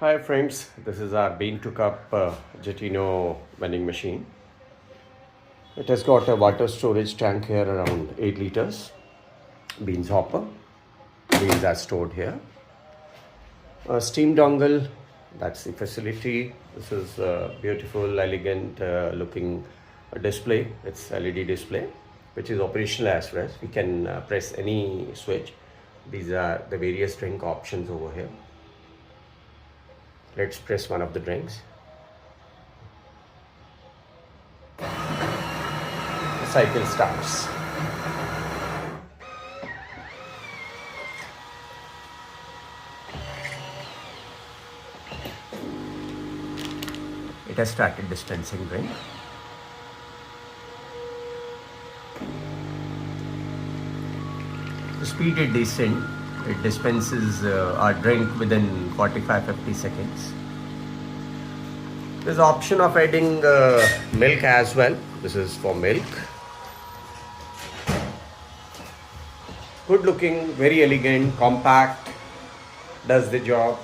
Hi friends, this is our bean to cup Jetino vending machine. It has got a water storage tank here around 8 liters. Beans hopper. Beans are stored here. A steam dongle, that's the facility. This is a beautiful, elegant looking display. It's LED display, which is operational as well. We can press any switch. These are the various drink options over here. Let's press one of the drinks. The cycle starts. It has started dispensing drink. The speed is decent. It dispenses our drink within 45-50 seconds. There's the option of adding milk as well. This is for milk. Good looking, very elegant, compact, does the job.